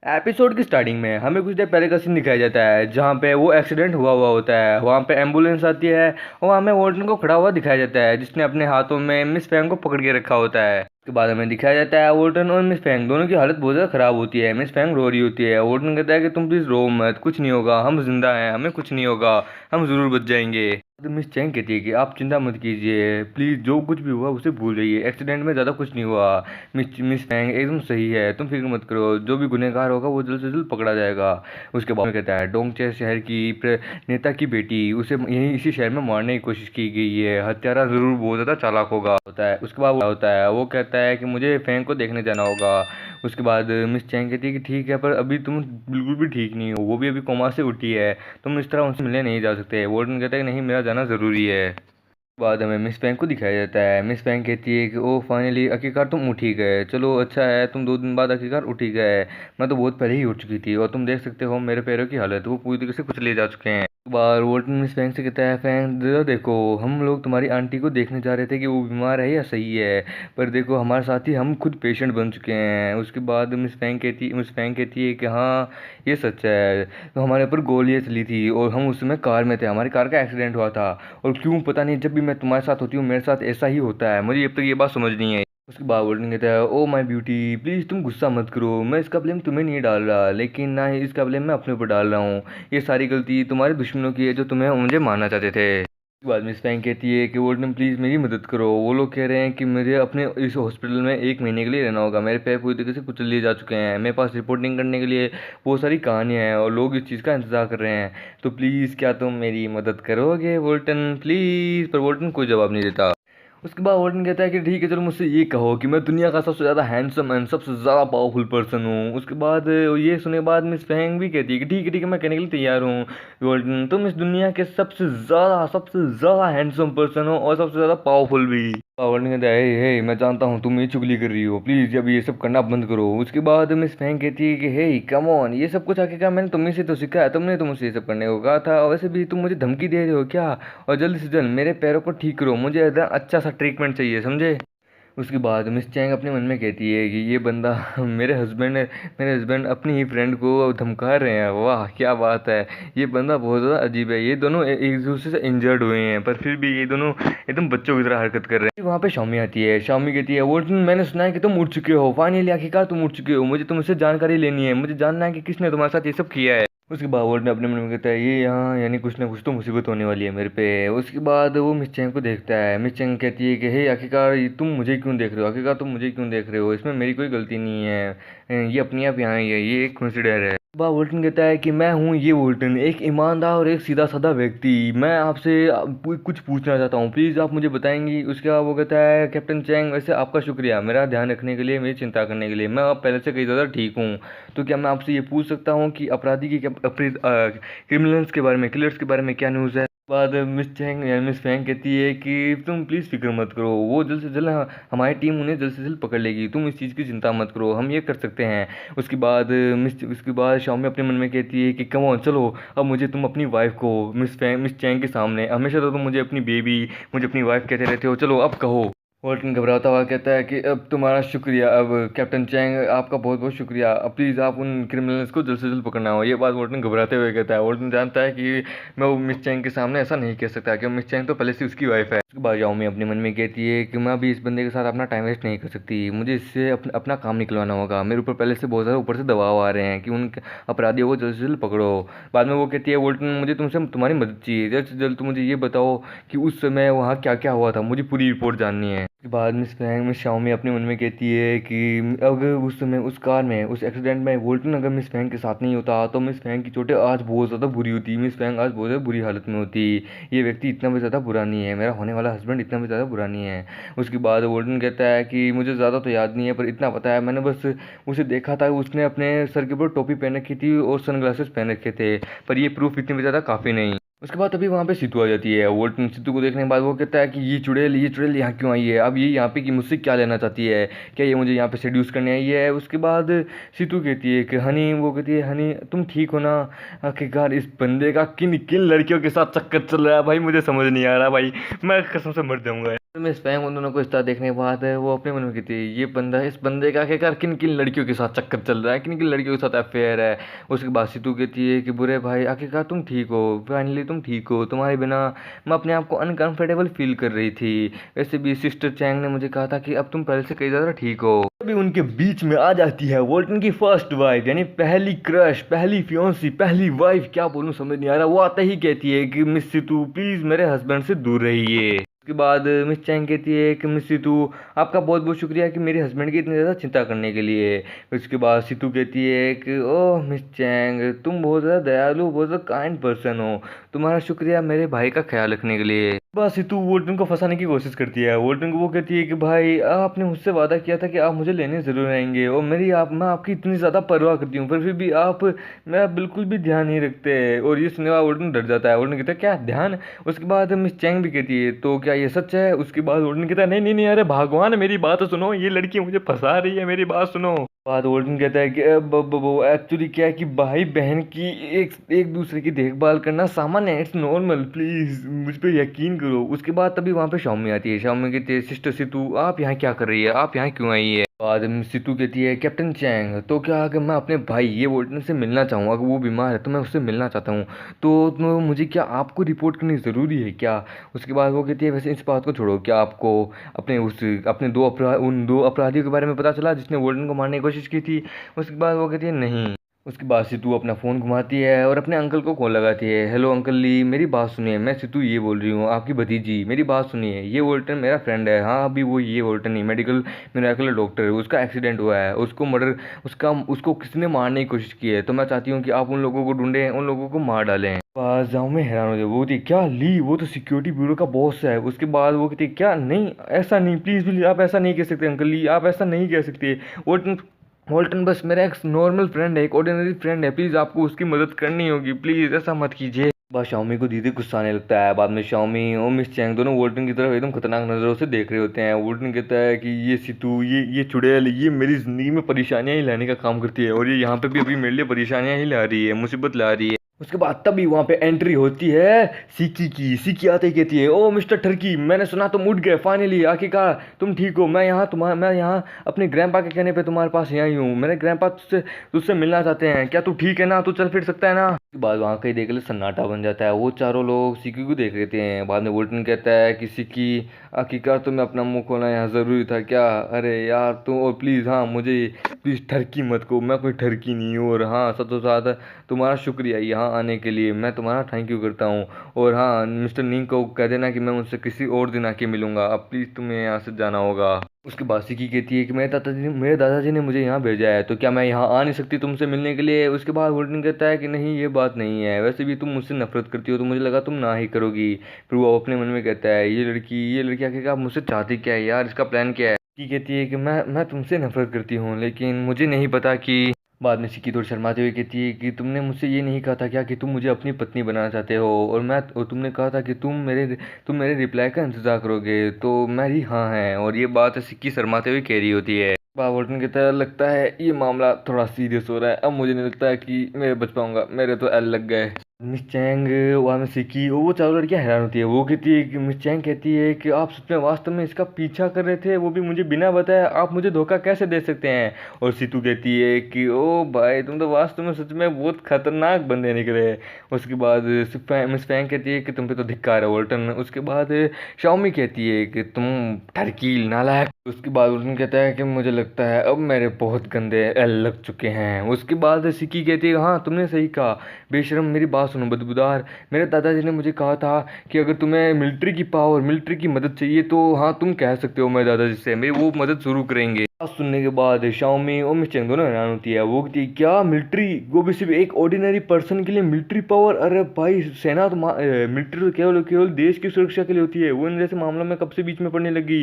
Episode की starting में हमें कुछ देर पहले का सीन दिखाया जाता है जहाँ पे वो एक्सीडेंट हुआ हुआ होता है। वहाँ पे एम्बुलेंस आती है और वहाँ हमें वॉर्डन को खड़ा हुआ दिखाया जाता है जिसने अपने हाथों में मिस फैंग को पकड़ के रखा होता है। उसके बाद हमें दिखाया जाता है वॉर्डन और मिस फैंग दोनों की हालत बहुत ज़्यादा खराब होती है। मिस फैंग रो रही होती है। वॉर्डन कहता है कि तुम प्लीज़ रो मत, कुछ नहीं होगा, हम जिंदा हैं, हमें कुछ नहीं होगा, हम ज़रूर बच जाएंगे। तो मिस चैंग कहती है कि आप चिंता मत कीजिए, प्लीज़ जो कुछ भी हुआ उसे भूल जाइए, एक्सीडेंट में ज़्यादा कुछ नहीं हुआ। मिस फैंग एकदम सही है, तुम फिक्र मत करो, जो भी गुनहगार होगा वो जल्द से जल्द पकड़ा जाएगा। उसके बाद में कहता है डोंगचे शहर की नेता की बेटी, उसे यहीं इसी शहर में मारने की कोशिश की गई है, हत्यारा ज़रूर बहुत ज़्यादा चालाक होता है। उसके बाद होता है वो कहता है कि मुझे फैंग को देखने जाना होगा। उसके बाद मिस चैंग कहती है कि ठीक है, पर अभी तुम बिल्कुल भी ठीक नहीं हो, वो भी अभी कोमा से उठी है, तुम इस तरह उनसे मिलने नहीं जा सकते। वार्डन कहता है कि नहीं, मेरा जाना ज़रूरी है। बाद हमें मिस फैंग को दिखाया जाता है। मिस फैंग कहती है कि ओ फाइनली आखिरकार तुम उठ ही गए, चलो अच्छा है, तुम 2 दिन बाद आखिरकार उठ ही गए, मैं तो बहुत पहले ही उठ चुकी थी और तुम देख सकते हो मेरे पैरों की हालत, वो पूरी तरीके से कुचले जा चुके हैं। एक बार वोल्टन मिस फैंग से कहता है फैंग जरा देखो, हम लोग तुम्हारी आंटी को देखने जा रहे थे कि वो बीमार है या सही है, पर देखो हमारे साथ ही हम खुद पेशेंट बन चुके हैं। उसके बाद मिस फैंग कहती है कि हाँ ये सच है, तो हमारे ऊपर गोलियाँ चली थी और हम उस समय कार में थे, हमारी कार का एक्सीडेंट हुआ था, और क्यों पता नहीं जब भी मैं तुम्हारे साथ होती हूँ मेरे साथ ऐसा ही होता है, मुझे अब तक ये बात समझ नहीं आई। उसके बाद वोल्टन कहता है ओ माय ब्यूटी प्लीज़ तुम गुस्सा मत करो, मैं इसका ब्लेम तुम्हें नहीं डाल रहा, लेकिन ना ही इसका ब्लेम मैं अपने ऊपर डाल रहा हूँ, ये सारी गलती तुम्हारे दुश्मनों की है जो तुम्हें मुझे मारना चाहते थे। उसके बाद मिस फैंग कहती है कि वोल्टन प्लीज़ मेरी मदद करो, वो लोग कह रहे हैं कि मुझे अपने इस हॉस्पिटल में 1 महीने के लिए रहना होगा, मेरे पैर पूरी तरीके से कुचल लिए जा चुके हैं, मेरे पास रिपोर्टिंग करने के लिए बहुत सारी कहानियाँ हैं और लोग इस चीज़ का इंतज़ार कर रहे हैं, तो प्लीज़ क्या तुम मेरी मदद करोगे वोल्टन प्लीज़। पर वोल्टन कोई जवाब नहीं देता। उसके बाद वॉर्डन कहता है कि ठीक है चलो मुझसे ये कहो कि मैं दुनिया का सबसे ज़्यादा हैंडसम एंड सबसे ज़्यादा पावरफुल पर्सन हूँ। उसके बाद ये सुनने के बाद मिस फैंग भी कहती है कि ठीक है मैं कहने के लिए तैयार हूँ वॉर्डन, तुम इस दुनिया के सबसे ज़्यादा हैंडसम पर्सन हो और सबसे ज़्यादा पावरफुल भी। वॉर्डन कहता है हे मैं जानता हूँ तुम ये चुगली कर रही हो, प्लीज़ अब ये सब करना बंद करो। उसके बाद मिस फैंग कहती है कि हे कम ऑन, ये सब कुछ आखिरकार मैंने तुम्हें से तो सीखा है, तुमने तो मुझसे ये सब करने को कहा था, और वैसे भी तुम मुझे धमकी दे रहे हो क्या, और जल्द से जल्द मेरे पैरों को ठीक करो, मुझे एकदम अच्छा सा ट्रीटमेंट चाहिए, समझे। उसके बाद मिस चैंग अपने मन में कहती है कि ये बंदा मेरे हस्बैंड अपनी ही फ्रेंड को धमका रहे हैं, वाह क्या बात है, ये बंदा बहुत ज़्यादा अजीब है, ये दोनों एक दूसरे से इंजर्ड हुए हैं पर फिर भी ये दोनों एकदम बच्चों की तरह हरकत कर रहे हैं। वहाँ पे शामी आती है। शामी कहती है वो मैंने सुना है कि तुम उठ चुके हो, फाइनली आखिरकार तुम उठ चुके हो, मुझे तुमसे जानकारी लेनी है, मुझे जानना है कि किसने तुम्हारे साथ ये सब किया है। उसके बाद वोल्ट ने अपने मन में कहता है ये यहाँ यानी कुछ ना कुछ तो मुसीबत होने वाली है मेरे पे। उसके बाद वो मिस चैंग को देखता है। मिस चैंग कहती है कि हे आखिरकार तुम मुझे क्यों देख रहे हो, आखिरकार तुम मुझे क्यों देख रहे हो, इसमें मेरी कोई गलती नहीं है, ये अपने आप यहाँ ही है, ये एक कंसिडर है। बा वोल्टन कहता है कि मैं हूँ ये वोल्टन, एक ईमानदार और एक सीधा साधा व्यक्ति, मैं आपसे कुछ पूछना चाहता हूँ, प्लीज़ आप मुझे बताएंगी। उसके बाद वो कहता है कैप्टन चैंग वैसे आपका शुक्रिया मेरा ध्यान रखने के लिए, मेरी चिंता करने के लिए, मैं अब पहले से कई ज़्यादा ठीक हूँ, तो क्या मैं आपसे ये पूछ सकता हूँ कि अपराधी की क्रिमिनल्स के बारे में, किलर्स के बारे में क्या न्यूज़ है। बाद मिस फैंग कहती है कि तुम प्लीज़ फिक्र मत करो, वो जल्द से जल्द हमारी टीम उन्हें जल्द से जल्द पकड़ लेगी, तुम इस चीज़ की चिंता मत करो, हम ये कर सकते हैं। उसके बाद शाओमी अपने मन में कहती है कि कम ऑन चलो, अब मुझे तुम अपनी वाइफ को मिस चैंग के सामने, हमेशा तो तुम मुझे अपनी बेबी, मुझे अपनी वाइफ कहते रहते हो, चलो अब कहो। वॉल्टन घबराता हुआ कहता है कि अब तुम्हारा शुक्रिया, अब कैप्टन चैंग आपका बहुत बहुत शुक्रिया, अब प्लीज़ आप उन क्रिमिनल्स को जल्द से जल्द पकड़ना हो। ये बात वॉल्टन घबराते हुए कहता है। वॉल्टन जानता है कि मैं वो मिस चैंग के सामने ऐसा नहीं कह सकता, क्योंकि मिस चैंग तो पहले से उसकी वाइफ है। उसके बाद जाओ मैं अपने मन में कहती है कि मैं अभी इस बंदे के साथ अपना टाइम वेस्ट नहीं कर सकती, मुझे इससे अपना काम निकलवाना होगा, मेरे ऊपर पहले से बहुत ज़्यादा ऊपर से दबाव आ रहे हैं कि उन अपराधियों को जल्द से जल्द पकड़ो। बाद में वो कहती है वॉल्टन मुझे तुमसे तुम्हारी मदद चाहिए, जल्द से जल्द तुम मुझे ये बताओ कि उस समय वहाँ क्या क्या हुआ था, मुझे पूरी रिपोर्ट जाननी है। उसके बाद मिस शाओमी अपने मन में कहती है कि अगर उस समय उस कार में उस एक्सीडेंट में वोल्टन अगर मिस फैंग के साथ नहीं होता तो मिस फैंग की चोटें आज बहुत ज़्यादा बुरी होती, मिस फैंग आज बहुत ज़्यादा बुरी हालत में होती, ये व्यक्ति इतना भी ज़्यादा बुरा नहीं है, मेरा होने वाला हस्बैंड इतना भी ज़्यादा बुरा नहीं है। उसके बाद वोल्टन कहता है कि मुझे ज़्यादा तो याद नहीं है, पर इतना पता है मैंने बस उसे देखा था, उसने अपने सर के ऊपर टोपी पहन रखी थी और सनग्लासेस पहन रखे थे, पर ये प्रूफ इतनी भी ज़्यादा काफ़ी नहीं। उसके बाद अभी वहाँ पे सितू आ जाती है। वोल्टन सितू को देखने के बाद वो कहता है कि ये चुड़ैल यहाँ क्यों आई है, अब ये यहाँ पे कि मुझसे क्या लेना चाहती है, क्या ये मुझे यहाँ पे सेड्यूस करने आई है। उसके बाद सितू कहती है कि हनी, वो कहती है हनी तुम ठीक हो ना, आखिरकार इस बंदे का किन किन लड़कियों के साथ चक्कर चल रहा है भाई, मुझे समझ नहीं आ रहा भाई, मैं कसम से मर जाऊंगा। मैं स्पैम उन दोनों को रिश्ता देखने के बाद वो अपने मन में कहती है ये बंदा, इस बंदे का आखिरकार किन किन लड़कियों के साथ चक्कर चल रहा है, किन किन लड़कियों के साथ अफेयर है। उसके बाद सितू कहती है कि बुरे भाई आखिरकार तुम ठीक हो, फाइनली तुम ठीक हो, तुम्हारे बिना मैं अपने आप को अनकंफर्टेबल फील कर रही थी। वैसे भी सिस्टर चैंग ने मुझे कहा था कि अब तुम पहले से कई ज़्यादा ठीक हो। अभी उनके बीच में आ जाती है वोल्टन की फर्स्ट वाइफ, यानी पहली क्रश, पहली फियोंसी, पहली वाइफ, क्या बोलूं समझ नहीं आ रहा। वो आते ही कहती है कि मिस सितू प्लीज़ मेरे हस्बैंड से दूर रहिए। उसके बाद मिस चैंग कहती है कि मिस सितू आपका बहुत बहुत शुक्रिया कि मेरे हस्बैंड की इतनी ज़्यादा चिंता करने के लिए। उसके बाद सितू कहती है कि ओह मिस चैंग तुम बहुत ज़्यादा दयालु, बहुत ज़्यादा काइंड पर्सन हो, तुम्हारा शुक्रिया मेरे भाई का ख्याल रखने के लिए। बस सितू वोल्टन को फंसाने की कोशिश करती है। वोल्टन को वो कहती है कि भाई आपने मुझसे वादा किया था कि आप मुझे लेने ज़रूर आएंगे, और मैं आपकी इतनी ज़्यादा परवाह करती हूँ, पर फिर भी आप मेरा बिल्कुल भी ध्यान नहीं रखते। और ये सुनने वाला वोल्टन डर जाता है। वोल्टन कहता है क्या ध्यान। उसके बाद मिस चैंग भी कहती है तो क्या ये सच है। उसके बाद वोल्टन कहता है नहीं नहीं नहीं, अरे भगवान मेरी बात तो सुनो, ये लड़की मुझे फंसा रही है, मेरी बात सुनो। बाद वोल्टन कहता है कि एक्चुअली क्या है कि भाई बहन की एक एक दूसरे की देखभाल करना सामान्य है, इट्स नॉर्मल, प्लीज मुझ पे यकीन करो। उसके बाद तभी वहाँ पे शाओमी आती है। शाओमी कहती है सिस्टर सितू आप यहाँ क्या कर रही है, आप यहाँ क्यों आई है। बाद में सितू कहती है कैप्टन चैंग तो क्या अगर मैं अपने भाई ये वोल्टन से मिलना चाहूँ, अगर वो बीमार है तो मैं उससे मिलना चाहता हूँ, तो मुझे क्या आपको रिपोर्ट करनी ज़रूरी है क्या। उसके बाद वो कहती है वैसे इस बात को छोड़ो, क्या आपको अपने उन दो अपराधियों के बारे में पता चला जिसने वोल्टन को मारने की कोशिश की थी। उसके बाद वो कहती है नहीं। उसके बाद सितू अपना फ़ोन घुमाती है और अपने अंकल को कॉल लगाती है। हेलो अंकल ली, मेरी बात सुनिए, मैं सितू ये बोल रही हूँ आपकी भतीजी, मेरी बात सुनिए, ये वोल्टन मेरा फ्रेंड है। हाँ अभी वो ये वोल्टन नहीं, मेडिकल मिरेकल डॉक्टर है, उसका एक्सीडेंट हुआ है, उसको किसी ने मारने की कोशिश की है, तो मैं चाहती हूँ कि आप उन लोगों को ढूंढें, उन लोगों को मार डालें। जाऊँ में हैरान हो जाए। वो थी क्या ली, वो तो सिक्योरिटी ब्यूरो का बॉस है। उसके बाद वो कहती क्या नहीं ऐसा नहीं, प्लीज़ प्लीज़ आप ऐसा नहीं कह सकते अंकल ली, आप ऐसा नहीं कह सकते। वोल्टन वोल्टन बस मेरा एक नॉर्मल फ्रेंड है, एक ऑर्डिनरी फ्रेंड है, प्लीज़ आपको उसकी मदद करनी होगी, प्लीज़ ऐसा मत कीजिए। बाद शाओमी को दीदी गुस्सा आने लगता है। बाद में शाओमी और मिस चैंग दोनों वोल्टन की तरफ एकदम खतरनाक नज़रों से देख रहे होते हैं। वोल्टन कहता है कि ये सितू, ये चुड़ैल, ये मेरी ज़िंदगी में परेशानियां ही लाने का काम करती है, और ये यहाँ पे भी अभी मेरे लिए परेशानियां ही ला रही है, मुसीबत ला रही है। उसके बाद तभी वहाँ पे एंट्री होती है सिक्की आते ही कहती है ओ मिस्टर टर्की, मैंने सुना तुम उठ गए फाइनली, आखिरकार तुम ठीक हो। मैं यहाँ अपने ग्रैंडपा के कहने पे तुम्हारे पास यहाँ ही हूँ। मेरे ग्रैंडपा तुझसे मिलना चाहते हैं, क्या तू ठीक है ना, तू चल फिर सकता है ना। उसके बाद वहाँ कहीं देख ले सन्नाटा बन जाता है। वो चारों लोग सिक्की को देख लेते हैं। बाद में वोल्टन कहता है कि सिक्की आखिरकार तुम्हें अपना मुंह खोलना यहाँ ज़रूरी था क्या। अरे यार तुम, और प्लीज़ हाँ मुझे प्लीज़ ठरकी मत को, मैं कोई ठरकी नहीं हूँ। और हाँ सबसे ज़्यादा तुम्हारा शुक्रिया यहाँ आने के लिए, मैं तुम्हारा थैंक यू करता हूँ। और हाँ मिस्टर निंग को कह देना कि मैं उनसे किसी और दिन आके मिलूंगा, अब प्लीज़ तुम्हें यहाँ से जाना होगा। उसके बाद सिक्की कहती है कि मेरे दादाजी ने मुझे यहाँ भेजा है, तो क्या मैं यहाँ आ नहीं सकती तुमसे मिलने के लिए। उसके बाद वोल्टन कहता है कि नहीं ये बात नहीं है, वैसे भी तुम मुझसे नफरत करती हो तो मुझे लगा तुम ना ही करोगी। फिर वो अपने मन में कहता है ये लड़की आखिरकार मुझसे चाहती क्या है यार, इसका प्लान क्या है। सिक्की कहती है कि मैं तुमसे नफरत करती हूँ, लेकिन मुझे नहीं पता कि। बाद में सिक्की थोड़ी शर्माते हुए कहती है कि तुमने मुझसे ये नहीं कहा था क्या कि तुम मुझे अपनी पत्नी बनाना चाहते हो, और तुमने कहा था कि तुम मेरे रिप्लाई का इंतज़ार करोगे, तो मेरी हाँ है। और ये बात सिक्की शर्माते हुए कह रही होती है। वोल्टन की तरह लगता है ये मामला थोड़ा सीरियस हो रहा है, अब मुझे नहीं लगता है कि मैं बच पाऊंगा, मेरे तो एल लग गए। मिस चैंग वहाँ में सिक्की और वो चारों लड़कियाँ हैरान होती है। वो कहती है कि मिस चैंग कहती है कि आप सच में वास्तव में इसका पीछा कर रहे थे, वो भी मुझे बिना बताए, आप मुझे धोखा कैसे दे सकते हैं। और सीतू कहती है कि ओ भाई तुम तो वास्तव में सच में बहुत खतरनाक बंदे निकले। उसके बाद मिस फैंग कहती है कि तुम पे तो धिक्कार है वोल्टन। उसके बाद शाओमी कहती है कि तुम टर्कील नालायक। उसके बाद वोल्टन कहता है कि मुझे लगता है अब मेरे बहुत गंदे एल लग चुके हैं। उसके बाद सिक्की कहती है हाँ तुमने सही कहा बेशरम, मेरी बात सुनो बदबूदार, मेरे दादाजी ने मुझे कहा था कि अगर तुम्हें मिलिट्री की मदद चाहिए तो हाँ तुम कह सकते हो मेरे दादाजी से, मेरी वो मदद शुरू करेंगे। बात सुनने के बाद शाओमी और मिस चैंग दोनों हैरान होती है। वो कहती है क्या मिलिट्री, वो भी सिर्फ एक ऑर्डिनरी पर्सन के लिए मिलिट्री पावर। अरे भाई सेना तो मिलिट्री तो केवल देश की सुरक्षा के लिए होती है, वो इन जैसे मामलों में कब से बीच में पड़ने लगी।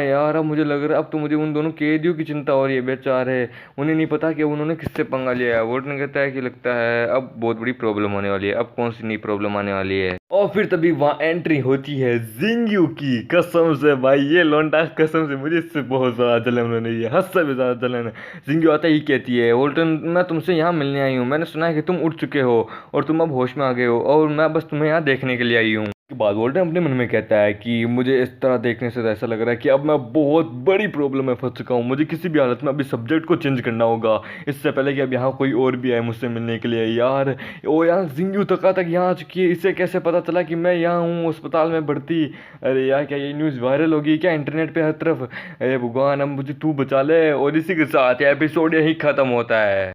यार अब मुझे लग रहा है अब तो मुझे उन दोनों कैदियों की चिंता हो रही है, बेचारे उन्हें नहीं पता कि उन्होंने किससे पंगा लिया है। वोल्टन कहता है कि लगता है अब बहुत बड़ी प्रॉब्लम होने वाली है, अब कौन सी नई प्रॉब्लम आने वाली है। और फिर तभी वहाँ एंट्री होती है जिंग्यू की। कसम से भाई ये लोंडा, कसम से मुझे इससे बहुत ज़्यादा जलन हो रही है, हद से भी ज़्यादा जलन है। जिंग्यू आता ही कहती है वोल्टन मैं तुमसे यहाँ मिलने आई हूँ, मैंने सुना है कि तुम उठ चुके हो और तुम अब होश में आ गए हो, और मैं बस तुम्हें यहाँ देखने के लिए आई हूँ। के बाद वोल्टन अपने मन में कहता है कि मुझे इस तरह देखने से तो ऐसा लग रहा है कि अब मैं बहुत बड़ी प्रॉब्लम में फंस चुका हूँ, मुझे किसी भी हालत में अभी सब्जेक्ट को चेंज करना होगा, इससे पहले कि अब यहाँ कोई और भी आए मुझसे मिलने के लिए। यार वो यहाँ जिंगू तक यहाँ आ चुकी है, इसे कैसे पता चला कि मैं यहाँ हूँ अस्पताल में भर्ती। अरे यार क्या ये न्यूज़ वायरल होगी क्या इंटरनेट पे हर तरफ? अरे भगवान अब मुझे तू बचा ले। और इसी के साथ एपिसोड यही खत्म होता है।